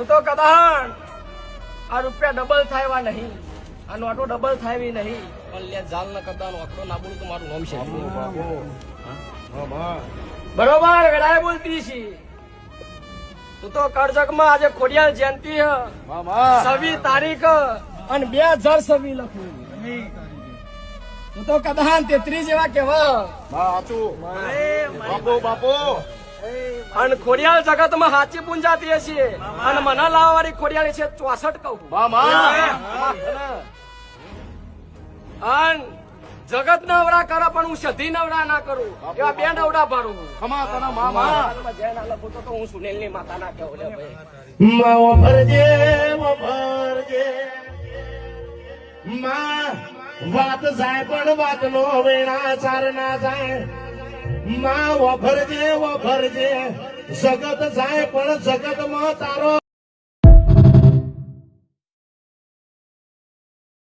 તો કદાચ આ રૂપિયા ડબલ થાય એવા નહીં, આ નોટો ડબલ થાય એવી નહીં, પણ લે જાલ ના કદાચ આંકડો ના બોલું તો મારું નામ છે. બરોબર વેળાએ બોલતી છે. તું તો કરજગમાં આજે ખોડિયાલ જયંતિ 26 તારીખ અને 2026 લખું. તું તો કદાચ 33 જેવા કેવા બાપુ અને ખોડિયાલ જગત માં સાચી પૂંજાતી હશે અને મને લાવવાળી ખોડિયાળી છે 64 કહું. અને જગત નવડા કરે પણ હું સધી નવડા ના કરું, એવા 2 નવડા ભરું. જય ના લખું તો હું સુનેલ ની માતા ના કહું. લે ભાઈ વાત જાય પણ વાત નો વેણા ચાર ના જાય. માં વફરજે જગત જાય પણ જગત માં તારો